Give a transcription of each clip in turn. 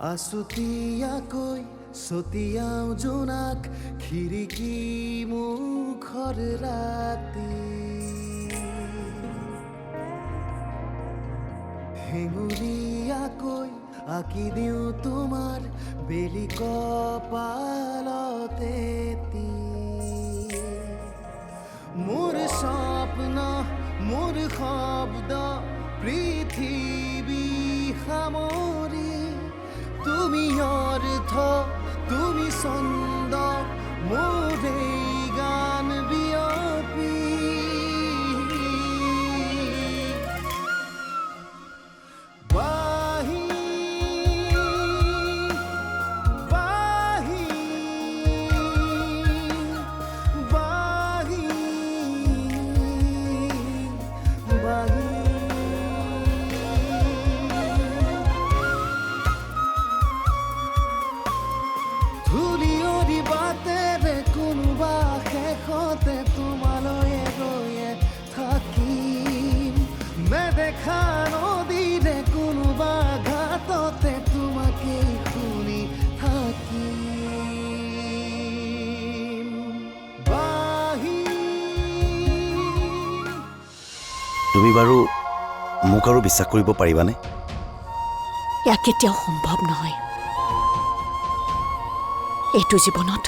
আছুতীয়াকৈ ছটিয়াও জোনাক খিৰিকী মুখৰ ৰাতি হেঙুলীয়াকৈ আঁকি দিওঁ তোমাৰ বেলি কপালতে মোৰ স্বপ্ন মোৰ শব্দ পৃথিৱী সামৰি তুমি অৰ্থ তুমি ছন্দ মোৰ এই গান বিয়পি বাহি বাহি বাহি বাহি ধূলিয়ৰি বাটেৰে কোনোবা শেষতে তোমালৈয়ে গৈয়ে থাকিম নেদেখা নদীৰে কোনোবা ঘাটতে তোমাকেই শুনি থাকিম বাহি তুমি বাৰু মোক আৰু বিশ্বাস কৰিব পাৰিবানে? ইয়াক কেতিয়াও সম্ভৱ নহয়। এইটো জীৱনত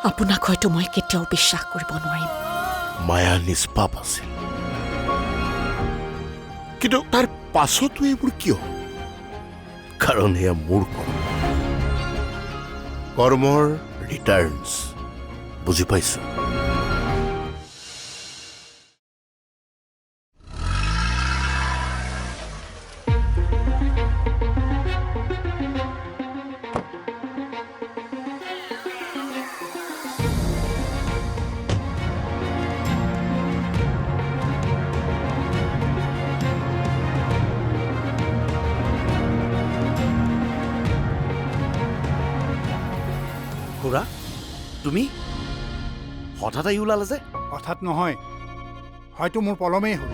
আপোনাক হয়তো মই কেতিয়াও বিশ্বাস কৰিব নোৱাৰিম। মায়া নিষ্পাপ আছিল, কিন্তু তাৰ পাছতো এইবোৰ কিয়? কাৰণ এয়া মোৰ কৰ্মৰ ৰিটাৰ্ণছ। বুজি পাইছো? খুৰা তুমি হঠাৎ আহি ওলালে যে? হঠাৎ নহয়, হয়তো মোৰ পলমেই হ'ল।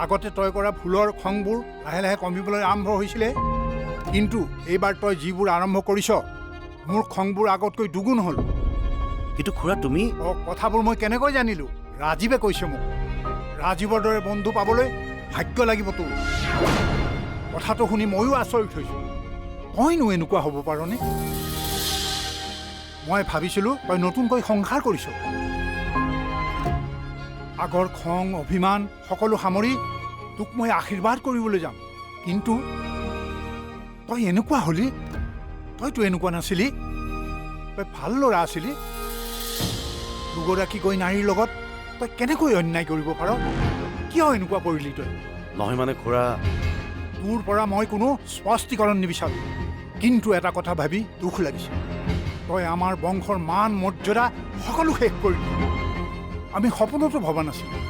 আগতে তই কৰা ভুলৰ খংবোৰ লাহে লাহে কমিবলৈ আৰম্ভ হৈছিলে, কিন্তু এইবাৰ তই যিবোৰ আৰম্ভ কৰিছ মোৰ খংবোৰ আগতকৈ দুগুণ হ'ল। কিন্তু খুৰা তুমি কথাবোৰ মই কেনেকৈ জানিলোঁ? ৰাজীৱে কৈছে মোক। ৰাজীৱৰ দৰে বন্ধু পাবলৈ ভাগ্য লাগিব তোৰ। কথাটো শুনি ময়ো আচৰিত হৈছোঁ। তইনো এনেকুৱা হ'ব পাৰনে? মই ভাবিছিলোঁ তই নতুনকৈ সংসাৰ কৰিছ। আগৰ খং অভিমান সকলো সামৰি তোক মই আশীৰ্বাদ কৰিবলৈ যাম, কিন্তু তই এনেকুৱা হলি। তইতো এনেকুৱা নাছিলি। তই ভাল ল'ৰা আছিলি। দুগৰাকীকৈ নাৰীৰ লগত তই কেনেকৈ অন্যায় কৰিব পাৰ? কিয় এনেকুৱা কৰিলি তই? নহয় মানে খুৰা, তোৰ পৰা মই কোনো স্পষ্টীকৰণ নিবিচাৰোঁ, কিন্তু এটা কথা ভাবি দুখ লাগিছে। তই আমাৰ বংশৰ মান মৰ্যাদা সকলো শেষ কৰিলি। আমি সপোনতো ভবা নাছিলোঁ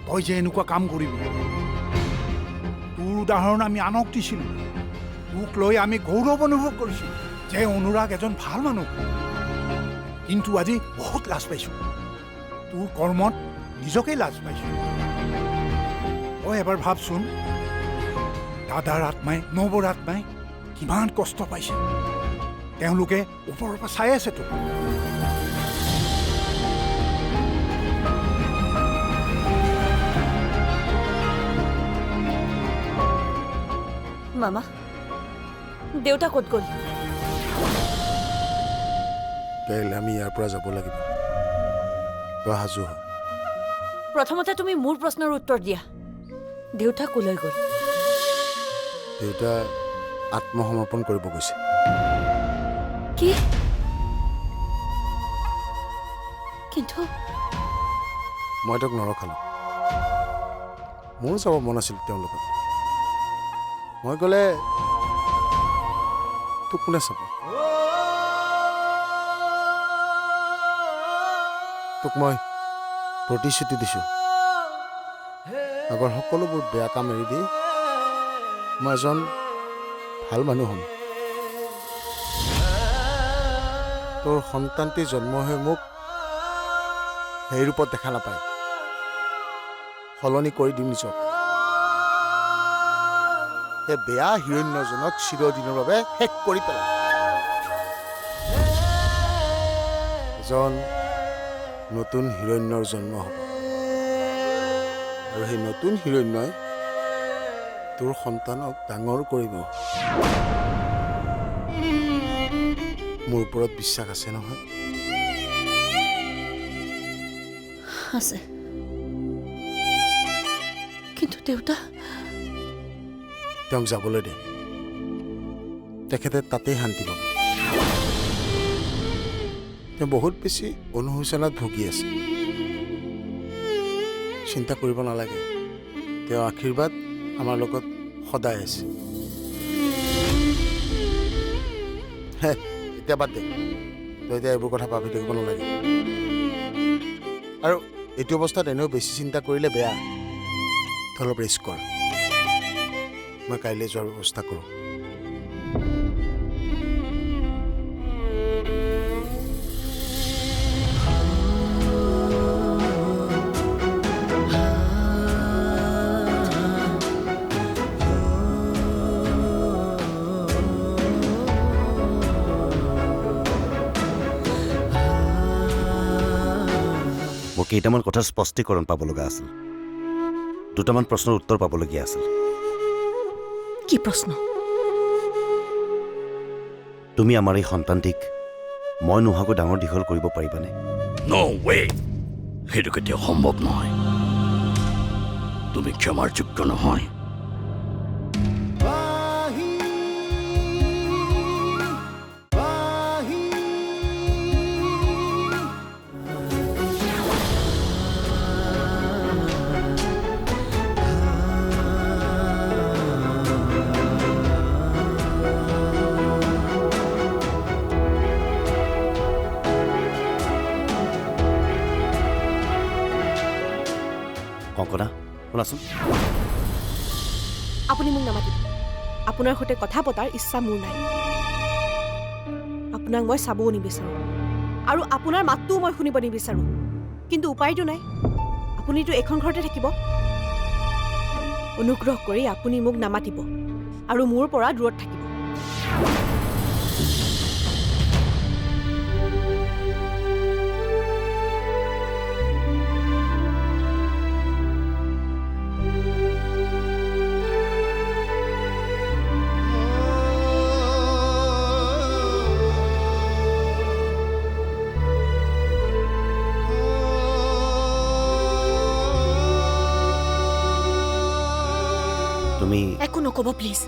তই যে এনেকুৱা কাম কৰিবি। তোৰ উদাহৰণ আমি আনক দিছিলোঁ। তোক লৈ আমি গৌৰৱ অনুভৱ কৰিছোঁ যে অনুৰাগ এজন ভাল মানুহ। কিন্তু আজি বহুত লাজ পাইছোঁ। তোৰ কৰ্মত নিজকেই লাজ পাইছোঁ। তই এবাৰ ভাবচোন, দাদাৰ আত্মাই নৱৰ আত্মাই কিমান কষ্ট পাইছে। তেওঁলোকে ওপৰৰ পৰা চাই আছে তোক। মামা, দেউতা ক'ত গ'ল? কাইলৈ আমি ইয়াৰ পৰা যাব লাগিব। তই সাজু হ। প্ৰথমতে তুমি মোৰ প্ৰশ্নৰ উত্তৰ দিয়া। দেউতা ক'লৈ গ'ল? দেউতা আত্মসমৰ্পণ কৰিব গৈছে। কি? কিন্তু মই তোক নৰখালোঁ। মোৰো যাব মন আছিল তেওঁৰ লগত। মই গ'লে তোক কোনে চাব? তোক মই প্ৰতিশ্ৰুতি দিছোঁ, আগৰ সকলোবোৰ বেয়া কাম এৰি দি মই এজন ভাল মানুহ হ'ম। তোৰ সন্তানটি জন্ম হৈ মোক সেই ৰূপত দেখা নাপায়। সলনি কৰি দিম নিজক। সেই বেয়া হিৰণ্যজনক চিৰদিনৰ বাবে শেষ কৰি পেলাম। এজন নতুন হিৰণ্যৰ জন্ম হ'ব আৰু সেই নতুন হিৰণ্যই তোৰ সন্তানক ডাঙৰ কৰিব। মোৰ ওপৰত বিশ্বাস আছে নহয়? আছে, কিন্তু দেউতা, তেওঁক যাবলৈ দে। তেখেতে তাতেই শান্তি পাব। তেওঁ বহুত বেছি অনুশোচনাত ভুগি আছে। চিন্তা কৰিব নালাগে, তেওঁৰ আশীৰ্বাদ আমাৰ লগত সদায় আছে। হে, এতিয়া বাদ দে, তই এতিয়া এইবোৰ কথা ভাবি থাকিব নালাগে। আৰু এইটো অৱস্থাত এনেও বেছি চিন্তা কৰিলে বেয়া। তই অলপ ৰেষ্ট কৰ, মই কাইলৈ যোৱাৰ ব্যৱস্থা কৰোঁ। মোৰ কেইটামান কথাৰ স্পষ্টীকৰণ পাব লগা আছিল, দুটামান প্ৰশ্নৰ উত্তৰ পাবলগীয়া আছিল। কি প্ৰশ্ন? তুমি আমাৰ এই সন্তানটিক মই নোহোৱাকৈ ডাঙৰ দীঘল কৰিব পাৰিবানে? ন' ৱে, সেইটো কেতিয়াও সম্ভৱ নহয়। তুমি ক্ষমাৰ যোগ্য নহয়। কংকনা, শুনাচোন। আপুনি মোক নামাতিব। আপোনাৰ সৈতে কথা পতাৰ ইচ্ছা মোৰ নাই। আপোনাক মই চাবও নিবিচাৰোঁ আৰু আপোনাৰ মাতটোও মই শুনিব নিবিচাৰোঁ। কিন্তু উপায়টো নাই, আপুনিতো এখন ঘৰতে থাকিব। অনুগ্ৰহ কৰি আপুনি মোক নামাতিব আৰু মোৰ পৰা দূৰত থাকিব। তুমি একো নক'ব প্লিজ।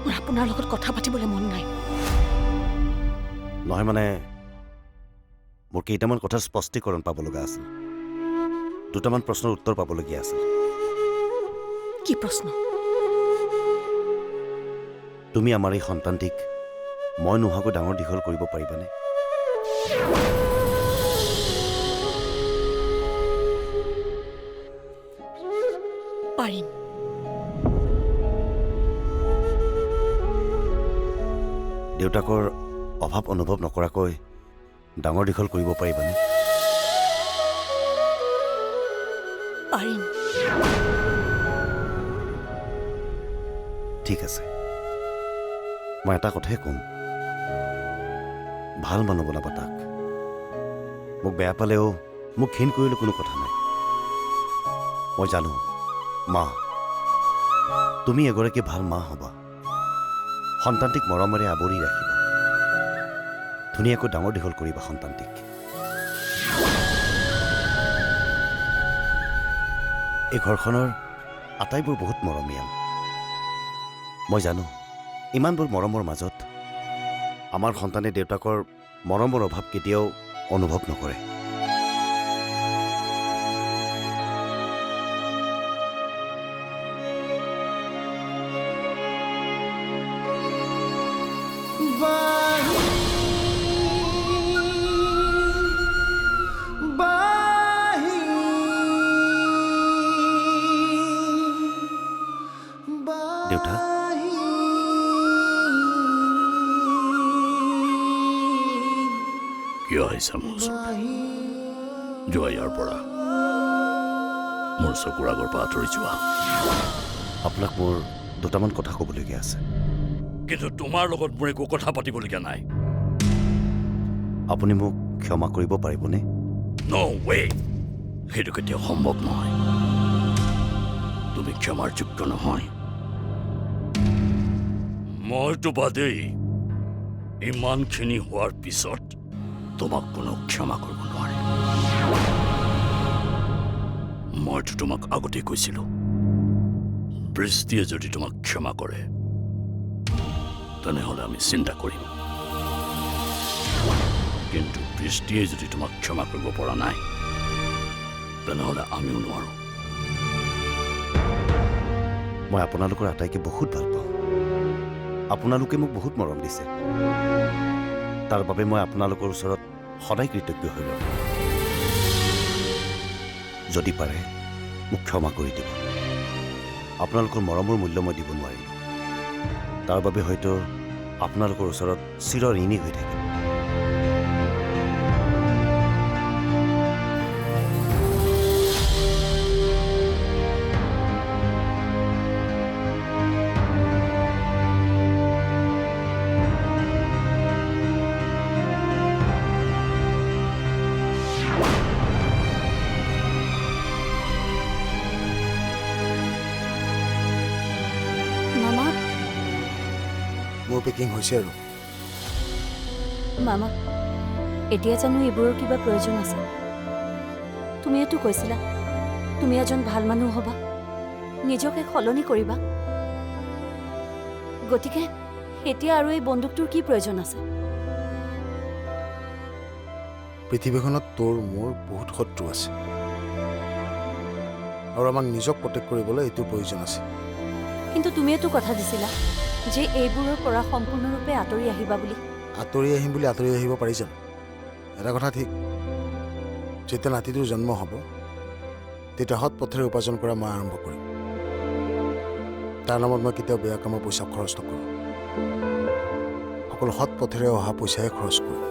মোৰ আপোনাৰ লগত কথা পাতিবলৈ মন নাই। নহয় মানে, মোৰ কেইটামান কথাৰ স্পষ্টীকৰণ পাব লগা আছিল, দুটামান প্ৰশ্নৰ উত্তৰ পাবলগীয়া আছিল। কি প্ৰশ্ন? তুমি আমাৰ এই সন্তানটিক মই নোহোৱাকৈ ডাঙৰ দীঘল কৰিব পাৰিবানে? পাৰিম। দেউতাকৰ অভাৱ অনুভৱ নকৰাকৈ ডাঙৰ দীঘল কৰিব পাৰিবানে? পাৰিম। ঠিক আছে, মই এটা কথাই ক'ম, ভাল মানুহ বনাবা তাক। মোক বেয়া পালেও, মোক ঘীণ কৰিলে কোনো কথা নাই। মই জানো, মা, তুমি এগৰাকী ভাল মা হ'বা। সন্তানটিক মৰমেৰে আৱৰি ৰাখিবা, ধুনীয়াকৈ ডাঙৰ দীঘল কৰিবা সন্তানটিক। এই ঘৰখনৰ আটাইবোৰ বহুত মৰমীয়াল। মই জানো, ইমানবোৰ মৰমৰ মাজত আমাৰ সন্তানে দেউতাকৰ মৰমৰ অভাৱ কেতিয়াও অনুভৱ নকৰে। দেউতা, কিয় আহিছা মোৰ ওচৰত? যোৱা ইয়াৰ পৰা, মোৰ চকুৰ আগৰ পৰা আঁতৰি যোৱা। আপোনাক মোৰ দুটামান কথা ক'বলগীয়া আছে। কিন্তু তোমাৰ লগত মোৰ একো কথা পাতিবলগীয়া নাই। আপুনি মোক ক্ষমা কৰিব পাৰিবনে? ন' ৱে, সেইটো কেতিয়াও সম্ভৱ নহয়। তুমি ক্ষমাৰ যোগ্য নহয়। মইতো বাদেই ইমানখিনি হোৱাৰ পিছত তোমাক কোনো ক্ষমা কৰিব নোৱাৰে। মইতো তোমাক আগতে কৈছিলো, বৃষ্টিয়ে যদি তোমাক ক্ষমা কৰে তেনেহ'লে আমি চিন্তা কৰিম, কিন্তু বৃষ্টিয়ে যদি তোমাক ক্ষমা কৰিব পৰা নাই তেনেহ'লে আমিও নোৱাৰো। মই আপোনালোকৰ আটাইকে বহুত ভাল পাওঁ। আপোনালোকে মোক বহুত মৰম দিছে। তাৰ বাবে মই আপোনালোকৰ ওচৰত সদায় কৃতজ্ঞ হৈ ৰ'ম। যদি পাৰে মোক ক্ষমা কৰি দিব। আপোনালোকৰ মৰমৰ মূল্য মই দিব নোৱাৰিম। তাৰ বাবে হয়তো আপোনালোকৰ ওচৰত চিৰ ঋণী হৈ থাকিম। মামা, মোৰ পেকিং হৈছে আৰু। মামা, এতিয়া জানো এইবোৰৰ কিবা প্ৰয়োজন আছে? তুমিয়েতো কৈছিলা তুমি এজন ভাল মানুহ হ'বা, নিজকে সলনি কৰিবা। গতিকে এতিয়া আৰু এই বন্দুকটোৰ কি প্ৰয়োজন আছে? পৃথিৱীখনত তোৰ মোৰ বহুত শত্ৰু আছে, আৰু আমাক নিজক প্ৰটেক্ট কৰিবলৈ এইটোৰ প্ৰয়োজন আছে। কিন্তু তুমিয়েতো কথা দিছিলা যে এইবোৰৰ পৰা সম্পূৰ্ণৰূপে আঁতৰি আহিবা বুলি। আঁতৰি আহিম বুলি আঁতৰি আহিব পাৰি জানো? এটা কথা ঠিক, যেতিয়া নাতিটোৰ জন্ম হ'ব তেতিয়া সৎ পথেৰে উপাৰ্জন কৰা মই আৰম্ভ কৰিম। তাৰ নামত মই কেতিয়াও বেয়া কামৰ পইচা খৰচ নকৰোঁ। সকলো সৎ পথেৰে অহা পইচাহে খৰচ কৰোঁ।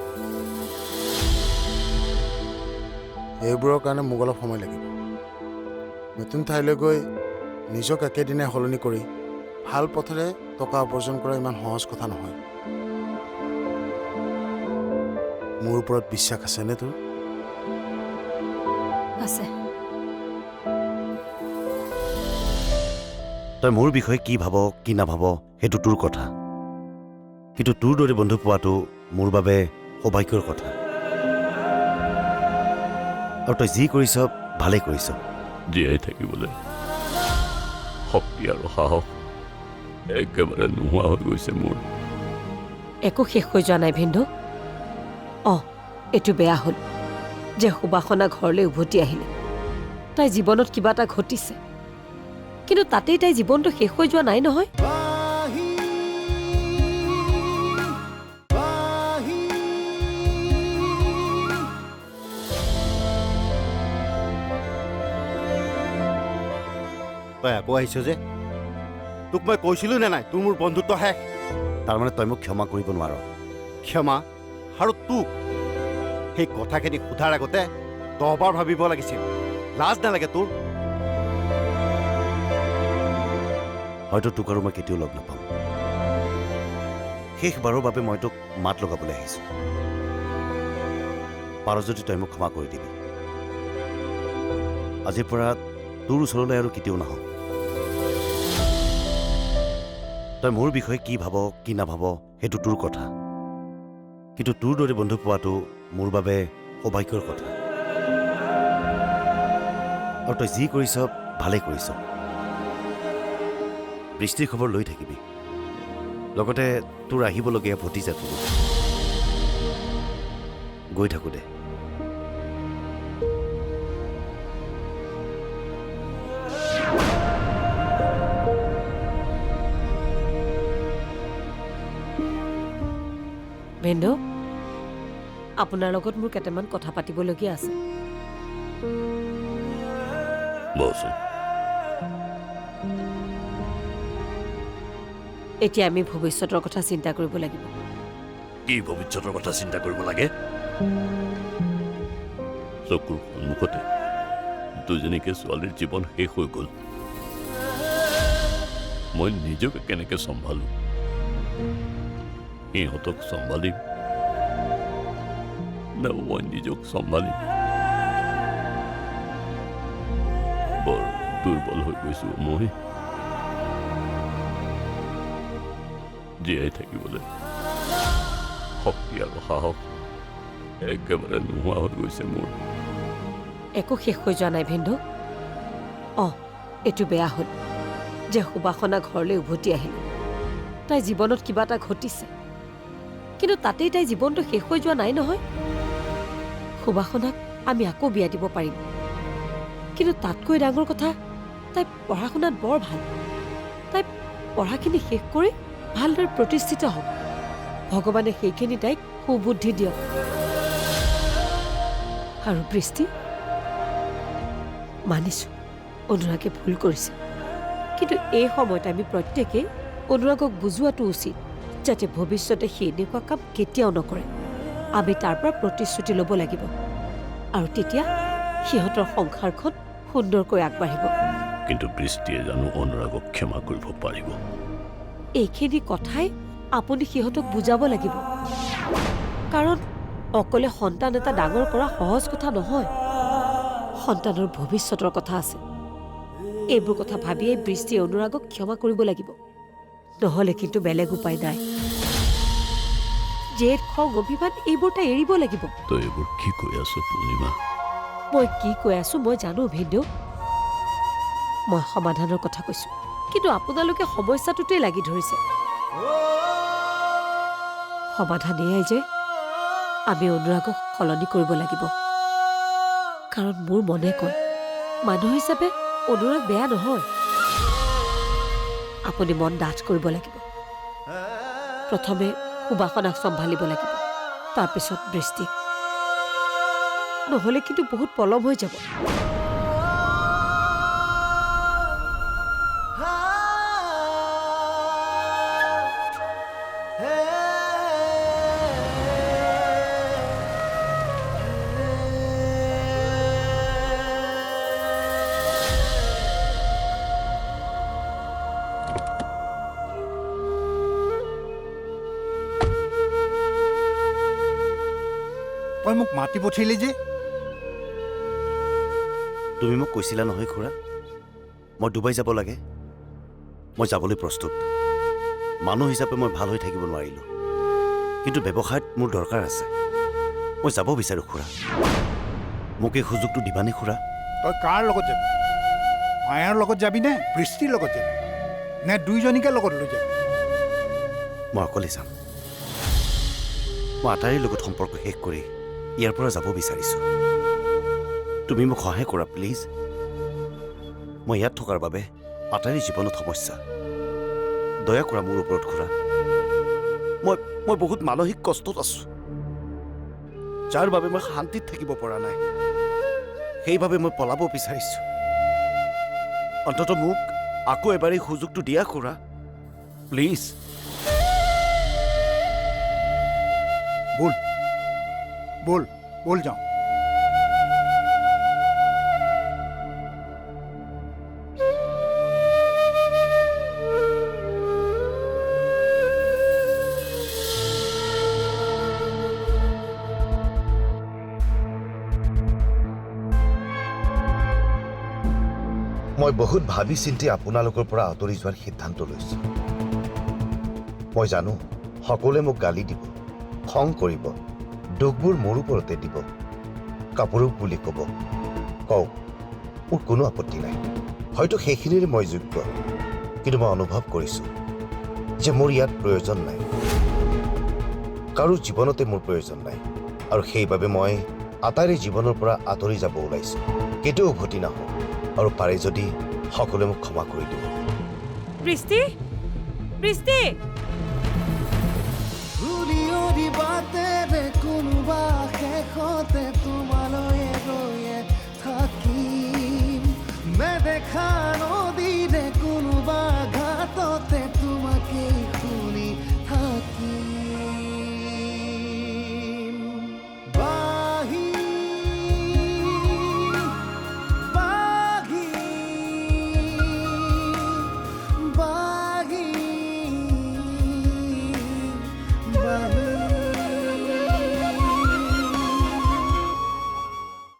এইবোৰৰ কাৰণে মোক অলপ সময় লাগিব। নতুন ঠাইলৈ গৈ নিজক একেদিনাই সলনি কৰি ভাল পথেৰে টকা উপাৰ্জন কৰা ইমান সহজ কথা নহয়। মোৰ ওপৰত বিশ্বাস আছেনে তোৰ? আছে। তই মোৰ বিষয়ে কি ভাব কি নাভাব সেইটো তোৰ কথা, কিন্তু তোৰ দৰে বন্ধু পোৱাটো মোৰ বাবে সৌভাগ্যৰ কথা। আৰু তই যি কৰিছ ভালেই কৰিছ। জীয়াই থাকিবলৈ শক্তি আৰু সাহস একেবাৰে নোহোৱা হৈ গৈছে মোৰ। একো শেষ হৈ যোৱা নাই ভিন্দু। এইটো বেয়া হ'ল যে সুবাসনা ঘৰলৈ উভতি আহিলে। তাই জীৱনত কিবা এটা ঘটিছে, কিন্তু তাতেই তাই জীৱনটো শেষ হৈ যোৱা নাই নহয়। তই আকৌ আহিছ যে? তোক মই কৈছিলো নে নাই তোৰ মোৰ বন্ধুত্ব শেষ? তাৰমানে তই মোক ক্ষমা কৰিব নোৱাৰ। ক্ষমা? আৰু তোক সেই কথাখিনি সোধাৰ আগতে 10 বাৰ ভাবিব লাগিছিল। লাজ নালাগে তোৰ? হয়তো তোক আৰু মই কেতিয়াও লগ নাপাম। শেষবাৰৰ বাবে মই তোক মাত লগাবলৈ আহিছোঁ। পাৰ যদি তই মোক ক্ষমা কৰি দিবি। আজিৰ পৰা তোৰ ওচৰলৈ আৰু কেতিয়াও নাহক। তই মোৰ বিষয়ে কি ভাব কি নাভাব সেইটো তোৰ কথা, কিন্তু তোৰ দৰে বন্ধু পোৱাটো মোৰ বাবে সৌভাগ্যৰ কথা। আৰু তই যি কৰিছ ভালেই কৰিছ। বৃষ্টিৰ খবৰ লৈ থাকিবি, লগতে তোৰ আহিবলগীয়া ভতিজাটো গৈ থাকো দে। ভিন্দু, আপোনাৰ লগত মোৰ কেইটামান কথা পাতিবলগীয়া আছে। বচোন। এতিয়া আমি ভৱিষ্যতৰ কথা চিন্তা কৰিব লাগিব। কি ভৱিষ্যতৰ কথা চিন্তা কৰিব লাগে? চকুৰ সন্মুখতে দুজনীকে ছোৱালীৰ জীৱন শেষ হৈ গ'ল। মই নিজকে কেনেকৈ চম্ভালো সিহঁতক চম্ভালিম নে মই নিজক চম্ভালিম বৰ দুৰ্বল হৈ গৈছো মই জীয়াই থাকিবলৈ শক্তি আৰু সাহস একেবাৰে নোহোৱা হৈ গৈছে মোৰ একো শেষ হৈ যোৱা নাই ভিন্দু এইটো বেয়া হ'ল যে সুবাসনা ঘৰলৈ উভতি আহিল তাই জীৱনত কিবা এটা ঘটিছে কিন্তু তাতেই তাই জীৱনটো শেষ হৈ যোৱা নাই নহয় সুবাসনাক আমি আকৌ বিয়া দিব পাৰিম কিন্তু তাতকৈ ডাঙৰ কথা তাই পঢ়া শুনাত বৰ ভাল তাই পঢ়াখিনি শেষ কৰি ভালদৰে প্ৰতিষ্ঠিত হওক ভগৱানে সেইখিনি তাইক সুবুদ্ধি দিয়ক আৰু বৃষ্টি মানিছো অনুৰাগে ভুল কৰিছে কিন্তু এই সময়ত আমি প্ৰত্যেকেই অনুৰাগক বুজোৱাটো উচিত যাতে ভৱিষ্যতে সি এনেকুৱা কাম কেতিয়াও নকৰে আমি তাৰ পৰা প্ৰতিশ্ৰুতি ল'ব লাগিব আৰু তেতিয়া সিহঁতৰ সংসাৰখন সুন্দৰকৈ আগবাঢ়িব কিন্তু বৃষ্টিয়ে জানো অনুৰাগক ক্ষমা কৰিব পাৰিব এইখিনি কথাই আপুনি সিহঁতক বুজাব লাগিব কাৰণ অকলে সন্তান এটা ডাঙৰ কৰা সহজ কথা নহয় সন্তানৰ ভৱিষ্যতৰ কথা আছে এইবোৰ কথা ভাবিয়েই বৃষ্টিয়ে অনুৰাগক ক্ষমা কৰিব লাগিব নহ'লে কিন্তু বেলেগ উপায় নাই জেদ খং অভিমান এইবোৰ তাই এৰিব লাগিব তই এইবোৰ কি কৈ আছ পূৰ্ণিমা মই কি কৈ আছো মই জানো ভিন্দু মই সমাধানৰ কথা কৈছো কিন্তু আপোনালোকে সমস্যাটোতেই লাগি ধৰিছে সমাধান এয়াই যে আমি অনুৰাগক সলনি কৰিব লাগিব কাৰণ মোৰ মনে কয় মানুহ হিচাপে অনুৰাগ বেয়া নহয় আপুনি মন ডাঠ কৰিব লাগিব প্ৰথমে সুবাসনাক চম্ভালিব লাগিব তাৰপিছত বৃষ্টিক নহ'লে কিন্তু বহুত পলম হৈ যাব তই মোক মাতি পঠিয়ালি যে তুমি মোক কৈছিলা নহয় খুৰা মই ডুবাই যাব লাগে মই যাবলৈ প্ৰস্তুত মানুহ হিচাপে মই ভাল হৈ থাকিব নোৱাৰিলোঁ কিন্তু ব্যৱসায়ত মোৰ দৰকাৰ আছে মই যাব বিচাৰোঁ খুৰা মোক এই সুযোগটো দিবানে খুৰা তই কাৰ লগত যাবি মায়াৰ লগত যাবি নে বৃষ্টিৰ লগত যাবি নে দুইজনীকে লগত লৈ যাবি মই অকলে যাম মই আটাইৰ লগত সম্পৰ্ক শেষ কৰি ইয়াৰ পৰা যাব বিচাৰিছোঁ তুমি মোক সহায় কৰা প্লিজ মই ইয়াত থকাৰ বাবে আটাইৰ জীৱনত সমস্যা দয়া কৰা মোৰ ওপৰত খুৰা মই বহুত মানসিক কষ্টত আছোঁ যাৰ বাবে মই শান্তিত থাকিব পৰা নাই সেইবাবে মই পলাব বিচাৰিছোঁ অন্ততঃ মোক আকৌ এবাৰ এই সুযোগটো দিয়া খুৰা প্লিজ বল বল বল যাওঁ মই বহুত ভাবি চিন্তি আপোনালোকৰ পৰা আঁতৰি যোৱাৰ সিদ্ধান্ত লৈছোঁ মই জানো সকলোৱে মোক গালি দিব খং কৰিব দুখবোৰ মোৰ ওপৰতে দিব কাপোৰো বুলি ক'ব কওক মোৰ কোনো আপত্তি নাই হয়তো সেইখিনিৰে মই যোগ্য কিন্তু মই অনুভৱ কৰিছোঁ যে মোৰ ইয়াত প্ৰয়োজন নাই কাৰো জীৱনতে মোৰ প্ৰয়োজন নাই আৰু সেইবাবে মই আটাইৰে জীৱনৰ পৰা আঁতৰি যাব ওলাইছোঁ কেতিয়াও উভতি নাহোঁ আৰু পাৰে যদি সকলোৱে মোক ক্ষমা কৰি দিব বৃষ্টি বৃষ্টি কোনোবা শেষতে তোমালৈ ৰৈয়ে থাকিম নেদেখা